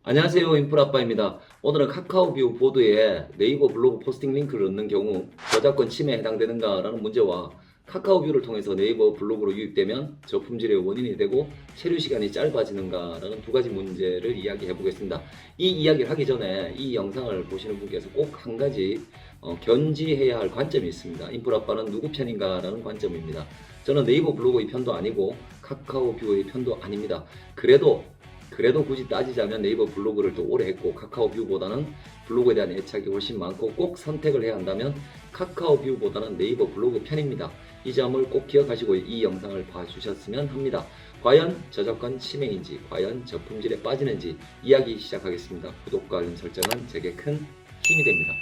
안녕하세요. 인프라아빠입니다. 오늘은 카카오뷰 보드에 네이버 블로그 포스팅 링크를 넣는 경우 저작권 침해에 해당되는가라는 문제와 카카오뷰를 통해서 네이버 블로그로 유입되면 저품질의 원인이 되고 체류 시간이 짧아지는가라는 두 가지 문제를 이야기해 보겠습니다. 이 이야기를 하기 전에 이 영상을 보시는 분께서 꼭 한 가지 견지해야 할 관점이 있습니다. 인프라아빠는 누구 편인가라는 관점입니다. 저는 네이버 블로그의 편도 아니고 카카오뷰의 편도 아닙니다. 그래도 굳이 따지자면 네이버 블로그를 또 오래 했고 카카오뷰보다는 블로그에 대한 애착이 훨씬 많고 꼭 선택을 해야 한다면 카카오뷰보다는 네이버 블로그 편입니다. 이 점을 꼭 기억하시고 이 영상을 봐주셨으면 합니다. 과연 저작권 침해인지 과연 저품질에 빠지는지 이야기 시작하겠습니다. 구독과 알림 설정은 제게 큰 힘이 됩니다.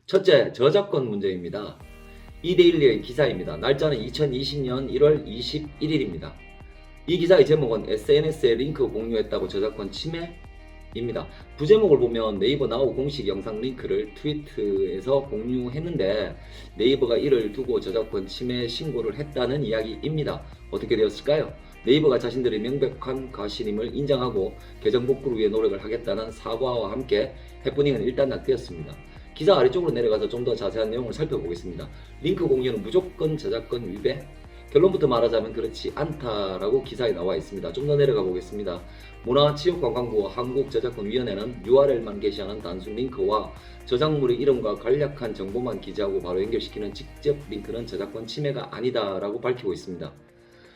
첫째, 저작권 문제입니다. 이데일리의 기사입니다. 날짜는 2020년 1월 21일입니다. 이 기사의 제목은 SNS에 링크 공유했다고 저작권 침해입니다. 부제목을 보면 네이버 나우 공식 영상 링크를 트위터에서 공유했는데 네이버가 이를 두고 저작권 침해 신고를 했다는 이야기입니다. 어떻게 되었을까요? 네이버가 자신들의 명백한 과실임을 인정하고 계정 복구를 위해 노력을 하겠다는 사과와 함께 해프닝은 일단락되었습니다. 기사 아래쪽으로 내려가서 좀 더 자세한 내용을 살펴보겠습니다. 링크 공유는 무조건 저작권 위배? 결론부터 말하자면 그렇지 않다라고 기사에 나와 있습니다. 좀 더 내려가 보겠습니다. 문화체육관광부와 한국저작권위원회는 URL만 게시하는 단순 링크와 저작물의 이름과 간략한 정보만 기재하고 바로 연결시키는 직접 링크는 저작권 침해가 아니다라고 밝히고 있습니다.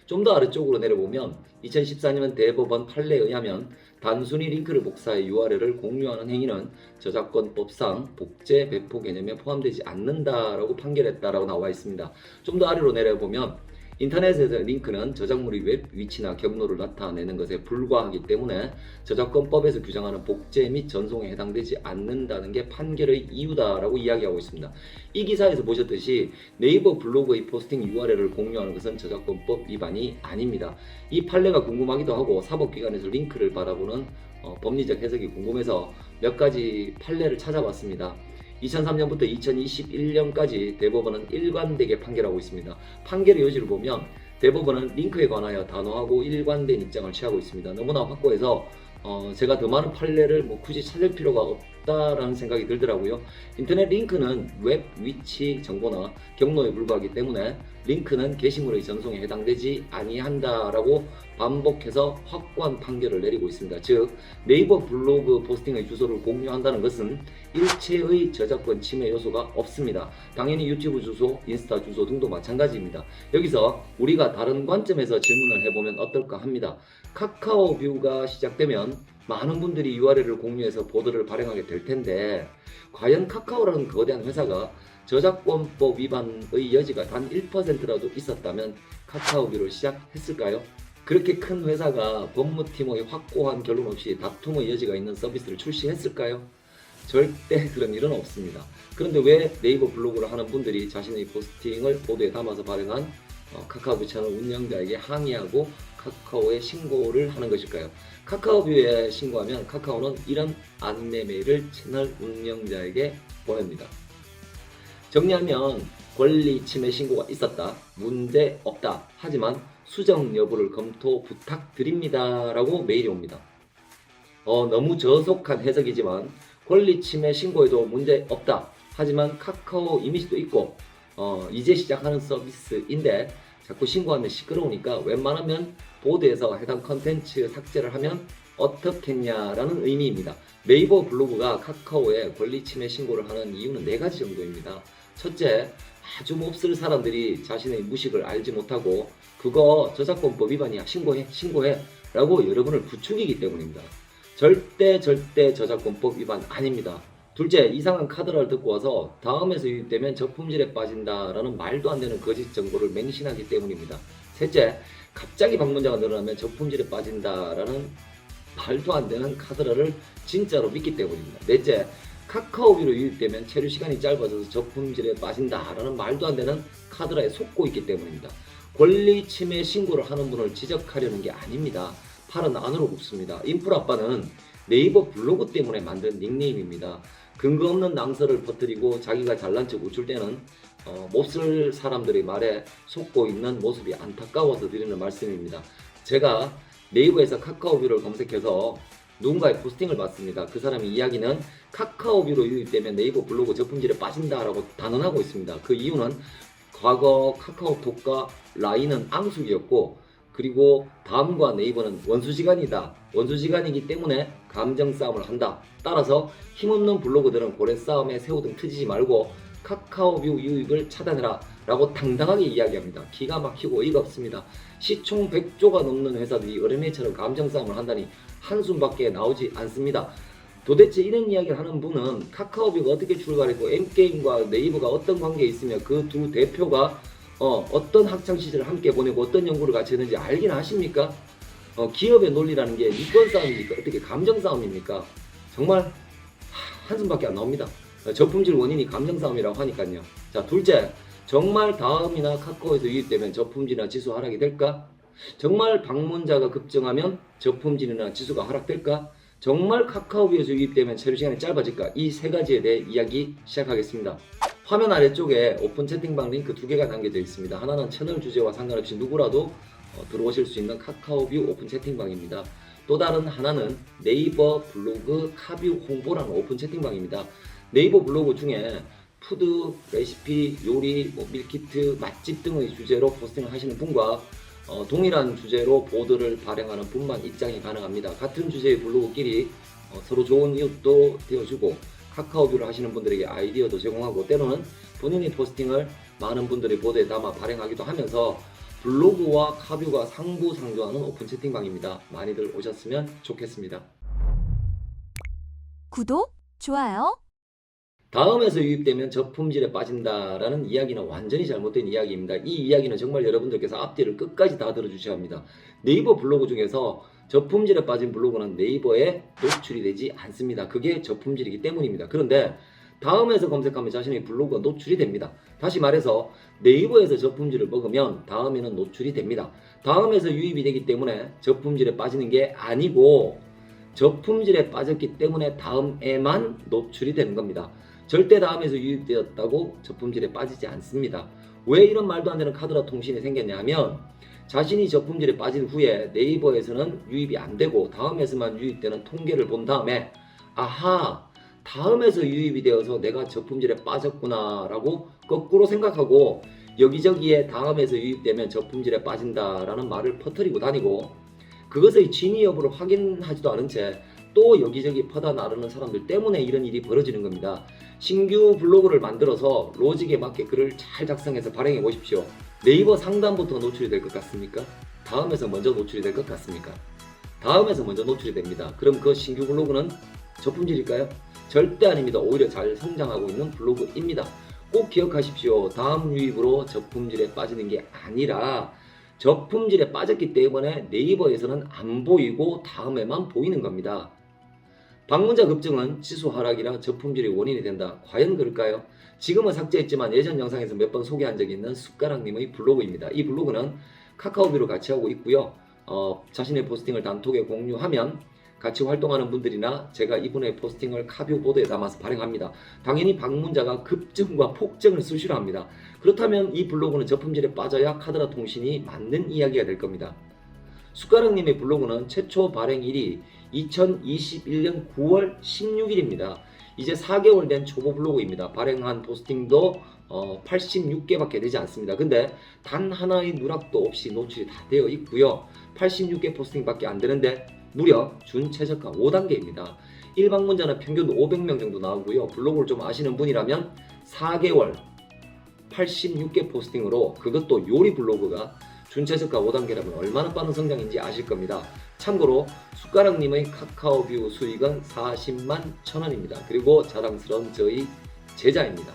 좀 더 아래쪽으로 내려보면 2014년 대법원 판례에 의하면 단순히 링크를 복사해 URL을 공유하는 행위는 저작권법상 복제 배포 개념에 포함되지 않는다라고 판결했다라고 나와 있습니다. 좀 더 아래로 내려보면 인터넷에서 링크는 저작물의 웹 위치나 경로를 나타내는 것에 불과하기 때문에 저작권법에서 규정하는 복제 및 전송에 해당되지 않는다는 게 판결의 이유다라고 이야기하고 있습니다. 이 기사에서 보셨듯이 네이버 블로그의 포스팅 URL을 공유하는 것은 저작권법 위반이 아닙니다. 이 판례가 궁금하기도 하고 사법기관에서 링크를 바라보는 법리적 해석이 궁금해서 몇 가지 판례를 찾아봤습니다. 2003년부터 2021년까지 대법원은 일관되게 판결하고 있습니다. 판결의 여지를 보면 대법원은 링크에 관하여 단호하고 일관된 입장을 취하고 있습니다. 너무나 확고해서 제가 더 많은 판례를 굳이 찾을 필요가 없다라는 생각이 들더라고요. 인터넷 링크는 웹 위치 정보나 경로에 불과하기 때문에 링크는 게시물의 전송에 해당되지 아니한다라고 반복해서 확고한 판결을 내리고 있습니다. 즉 네이버 블로그 포스팅의 주소를 공유한다는 것은 일체의 저작권 침해 요소가 없습니다. 당연히 유튜브 주소, 인스타 주소 등도 마찬가지입니다. 여기서 우리가 다른 관점에서 질문을 해보면 어떨까 합니다. 카카오뷰가 시작되면 많은 분들이 URL을 공유해서 보드를 발행하게 될 텐데 과연 카카오라는 거대한 회사가 저작권법 위반의 여지가 단 1%라도 있었다면 카카오뷰를 시작했을까요? 그렇게 큰 회사가 법무팀의 확고한 결론 없이 다툼의 여지가 있는 서비스를 출시했을까요? 절대 그런 일은 없습니다. 그런데 왜 네이버 블로그를 하는 분들이 자신의 포스팅을 보드에 담아서 발행한 카카오뷰 채널 운영자에게 항의하고 카카오에 신고를 하는 것일까요? 카카오뷰에 신고하면 카카오는 이런 안내 메일을 채널 운영자에게 보냅니다. 정리하면 권리 침해 신고가 있었다. 문제 없다. 하지만 수정 여부를 검토 부탁드립니다. 라고 메일이 옵니다. 너무 저속한 해석이지만 권리 침해 신고에도 문제 없다. 하지만 카카오 이미지도 있고 이제 시작하는 서비스인데 자꾸 신고하면 시끄러우니까 웬만하면 보드에서 해당 컨텐츠 삭제를 하면 어떻겠냐라는 의미입니다. 네이버 블로그가 카카오에 권리 침해 신고를 하는 이유는 4가지 정도입니다. 첫째, 아주 몹쓸 사람들이 자신의 무식을 알지 못하고 그거 저작권법 위반이야 신고해 라고 여러분을 부추기기 때문입니다. 절대 저작권법 위반 아닙니다. 둘째, 이상한 카드를 듣고 와서 다음에서 유입되면 저품질에 빠진다라는 말도 안 되는 거짓 정보를 맹신하기 때문입니다. 셋째, 갑자기 방문자가 늘어나면 저품질에 빠진다라는 말도 안 되는 카드를 진짜로 믿기 때문입니다. 넷째, 카카오뷰로 유입되면 체류 시간이 짧아져서 저품질에 빠진다라는 말도 안 되는 카드라에 속고 있기 때문입니다. 권리 침해 신고를 하는 분을 지적하려는 게 아닙니다. 팔은 안으로 굽습니다. 인프라아빠는 네이버 블로그 때문에 만든 닉네임입니다. 근거 없는 낭설을 퍼뜨리고 자기가 잘난 척 우쭐대는 몹쓸 사람들의 말에 속고 있는 모습이 안타까워서 드리는 말씀입니다. 제가 네이버에서 카카오뷰를 검색해서 누군가의 포스팅을 봤습니다. 그 사람의 이야기는 카카오뷰로 유입되면 네이버 블로그 저품질에 빠진다라고 단언하고 있습니다. 그 이유는 과거 카카오톡과 라인은 앙숙이었고, 그리고 다음과 네이버는 원수지간이다. 원수지간이기 때문에 감정 싸움을 한다. 따라서 힘없는 블로그들은 고래 싸움에 새우등 트지지 말고 카카오뷰 유입을 차단해라 라고 당당하게 이야기합니다. 기가 막히고 어이가 없습니다. 시총 100조가 넘는 회사들이 어린애처럼 감정 싸움을 한다니 한숨밖에 나오지 않습니다. 도대체 이런 이야기를 하는 분은 카카오뷰가 어떻게 출발했고 M게임과 네이버가 어떤 관계에 있으며 그 두 대표가 어떤 학창시절을 함께 보내고 어떤 연구를 같이 했는지 알긴 아십니까? 기업의 논리라는 게 이권 싸움입니까? 어떻게 감정 싸움입니까? 정말 한숨밖에 안 나옵니다. 저품질 원인이 감정 싸움이라고 하니까요. 자, 둘째, 정말 다음이나 카카오에서 유입되면 저품질이나 지수 하락이 될까? 정말 방문자가 급증하면 저품질이나 지수가 하락될까? 정말 카카오뷰에서 유입되면 체류 시간이 짧아질까? 이 세 가지에 대해 이야기 시작하겠습니다. 화면 아래쪽에 오픈 채팅방 링크 두 개가 담겨져 있습니다. 하나는 채널 주제와 상관없이 누구라도 들어오실 수 있는 카카오뷰 오픈 채팅방입니다. 또 다른 하나는 네이버 블로그 카뷰 홍보라는 오픈 채팅방입니다. 네이버 블로그 중에 푸드, 레시피, 요리, 밀키트, 맛집 등의 주제로 포스팅을 하시는 분과 동일한 주제로 보드를 발행하는 분만 입장이 가능합니다. 같은 주제의 블로그끼리 서로 좋은 이웃도 되어주고 카카오뷰를 하시는 분들에게 아이디어도 제공하고 때로는 본인의 포스팅을 많은 분들의 보드에 담아 발행하기도 하면서 블로그와 카뷰가 상부상조하는 오픈 채팅방입니다. 많이들 오셨으면 좋겠습니다. 구독, 좋아요. 다음에서 유입되면 저품질에 빠진다라는 이야기는 완전히 잘못된 이야기입니다. 이 이야기는 정말 여러분들께서 앞뒤를 끝까지 다 들어주셔야 합니다. 네이버 블로그 중에서 저품질에 빠진 블로그는 네이버에 노출이 되지 않습니다. 그게 저품질이기 때문입니다. 그런데 다음에서 검색하면 자신의 블로그가 노출이 됩니다. 다시 말해서 네이버에서 저품질을 먹으면 다음에는 노출이 됩니다. 다음에서 유입이 되기 때문에 저품질에 빠지는 게 아니고 저품질에 빠졌기 때문에 다음에만 노출이 되는 겁니다. 절대 다음에서 유입되었다고 저품질에 빠지지 않습니다. 왜 이런 말도 안 되는 카드라 통신이 생겼냐면 자신이 저품질에 빠진 후에 네이버에서는 유입이 안 되고 다음에서만 유입되는 통계를 본 다음에 아하, 다음에서 유입이 되어서 내가 저품질에 빠졌구나 라고 거꾸로 생각하고 여기저기에 다음에서 유입되면 저품질에 빠진다라는 말을 퍼뜨리고 다니고 그것의 진위 여부를 확인하지도 않은 채 또 여기저기 퍼다 나르는 사람들 때문에 이런 일이 벌어지는 겁니다. 신규 블로그를 만들어서 로직에 맞게 글을 잘 작성해서 발행해 보십시오. 네이버 상단부터 노출이 될 것 같습니까? 다음에서 먼저 노출이 될 것 같습니까? 다음에서 먼저 노출이 됩니다. 그럼 그 신규 블로그는 저품질일까요? 절대 아닙니다. 오히려 잘 성장하고 있는 블로그입니다. 꼭 기억하십시오. 다음 유입으로 저품질에 빠지는 게 아니라 저품질에 빠졌기 때문에 네이버에서는 안 보이고 다음에만 보이는 겁니다. 방문자 급증은 지수 하락이나 저품질의 원인이 된다. 과연 그럴까요? 지금은 삭제했지만 예전 영상에서 몇 번 소개한 적이 있는 숟가락님의 블로그입니다. 이 블로그는 카카오뷰를 같이 하고 있고요. 자신의 포스팅을 단톡에 공유하면 같이 활동하는 분들이나 제가 이분의 포스팅을 카뷰 보드에 담아서 발행합니다. 당연히 방문자가 급증과 폭증을 수시로 합니다. 그렇다면 이 블로그는 저품질에 빠져야 카드라 통신이 맞는 이야기가 될 겁니다. 숟가락님의 블로그는 최초 발행일이 2021년 9월 16일입니다. 이제 4개월 된 초보 블로그입니다. 발행한 포스팅도 86개밖에 되지 않습니다. 근데 단 하나의 누락도 없이 노출이 다 되어 있고요. 86개 포스팅밖에 안 되는데 무려 준최저가 5단계입니다. 일방문자는 평균 500명 정도 나오고요. 블로그를 좀 아시는 분이라면 4개월 86개 포스팅으로 그것도 요리 블로그가 준최저가 5단계라면 얼마나 빠른 성장인지 아실 겁니다. 참고로 숟가락님의 카카오뷰 수익은 40만 1,000원입니다. 그리고 자랑스러운 저희 제자입니다.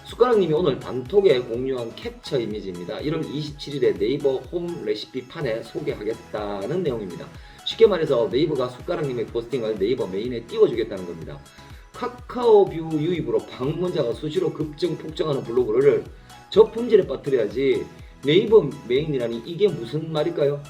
숟가락님이 오늘 단톡에 공유한 캡처 이미지입니다. 1월 27일에 네이버 홈 레시피 판에 소개하겠다는 내용입니다. 쉽게 말해서 네이버가 숟가락님의 포스팅을 네이버 메인에 띄워주겠다는 겁니다. 카카오뷰 유입으로 방문자가 수시로 급증 폭증하는 블로그를 저품질에 빠뜨려야지 네이버 메인이라니 이게 무슨 말일까요?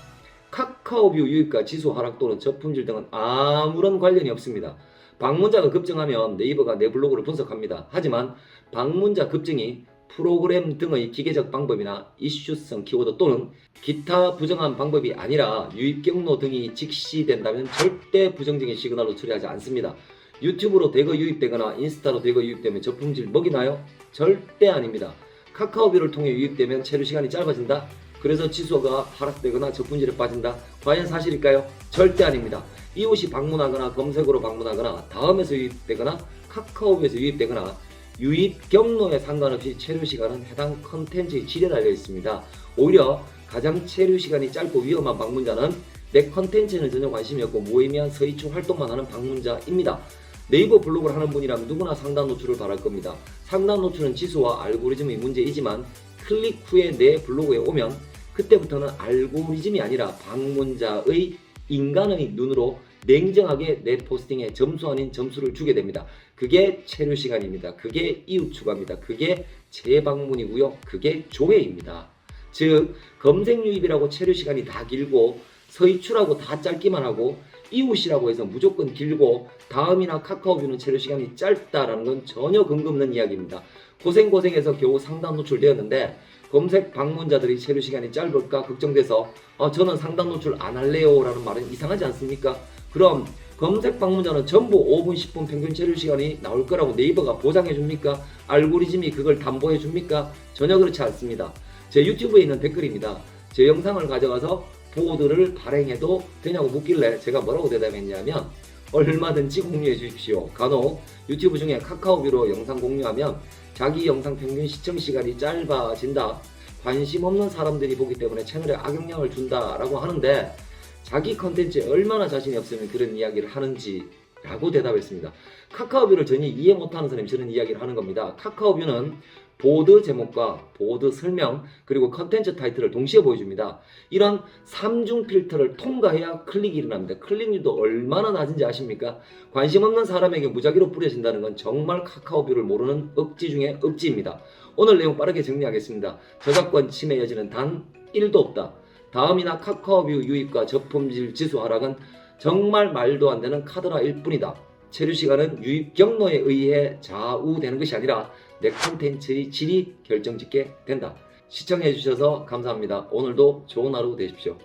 카카오뷰 유입과 지수 하락 또는 저품질 등은 아무런 관련이 없습니다. 방문자가 급증하면 네이버가 내 블로그를 분석합니다. 하지만 방문자 급증이 프로그램 등의 기계적 방법이나 이슈성 키워드 또는 기타 부정한 방법이 아니라 유입 경로 등이 직시된다면 절대 부정적인 시그널로 처리하지 않습니다. 유튜브로 대거 유입되거나 인스타로 대거 유입되면 저품질 먹이나요? 절대 아닙니다. 카카오뷰를 통해 유입되면 체류 시간이 짧아진다? 그래서 지수가 하락되거나 저품질에 빠진다? 과연 사실일까요? 절대 아닙니다. 이웃이 방문하거나 검색으로 방문하거나 다음에서 유입되거나 카카오뷰에서 유입되거나 유입 경로에 상관없이 체류 시간은 해당 컨텐츠의 질에 달려 있습니다. 오히려 가장 체류 시간이 짧고 위험한 방문자는 내 컨텐츠는 전혀 관심이 없고 무의미한 서이충 활동만 하는 방문자입니다. 네이버 블로그를 하는 분이라면 누구나 상단 노출을 바랄 겁니다. 상단 노출은 지수와 알고리즘의 문제이지만 클릭 후에 내 블로그에 오면 그때부터는 알고리즘이 아니라 방문자의 인간의 눈으로 냉정하게 내 포스팅에 점수 아닌 점수를 주게 됩니다. 그게 체류 시간입니다. 그게 이웃 추가입니다. 그게 재방문이고요. 그게 조회입니다. 즉 검색 유입이라고 체류 시간이 다 길고 서이추라고 다 짧기만 하고 이웃이라고 해서 무조건 길고 다음이나 카카오뷰는 체류 시간이 짧다라는 건 전혀 근거 없는 이야기입니다. 고생해서 겨우 상단 노출되었는데 검색 방문자들이 체류 시간이 짧을까 걱정돼서 저는 상단 노출 안 할래요 라는 말은 이상하지 않습니까? 그럼 검색 방문자는 전부 5분 10분 평균 체류 시간이 나올 거라고 네이버가 보장해 줍니까? 알고리즘이 그걸 담보해 줍니까? 전혀 그렇지 않습니다. 제 유튜브에 있는 댓글입니다. 제 영상을 가져가서 보드를 발행해도 되냐고 묻길래 제가 뭐라고 대답했냐면 얼마든지 공유해 주십시오. 간혹 유튜브 중에 카카오뷰로 영상 공유하면 자기 영상 평균 시청 시간이 짧아진다. 관심 없는 사람들이 보기 때문에 채널에 악영향을 준다라고 하는데 자기 컨텐츠에 얼마나 자신이 없으면 그런 이야기를 하는지 라고 대답했습니다. 카카오뷰를 전혀 이해 못하는 사람이 저런 이야기를 하는 겁니다. 카카오뷰는 보드 제목과 보드 설명 그리고 컨텐츠 타이틀을 동시에 보여줍니다. 이런 3중 필터를 통과해야 클릭이 일어납니다. 클릭률도 얼마나 낮은지 아십니까? 관심 없는 사람에게 무작위로 뿌려진다는 건 정말 카카오뷰를 모르는 억지 중에 억지입니다. 오늘 내용 빠르게 정리하겠습니다. 저작권 침해 여지는 단 1도 없다. 다음이나 카카오뷰 유입과 저품질 지수 하락은 정말 말도 안 되는 카드라일 뿐이다. 체류 시간은 유입 경로에 의해 좌우되는 것이 아니라 내 콘텐츠의 질이 결정짓게 된다. 시청해 주셔서 감사합니다. 오늘도 좋은 하루 되십시오.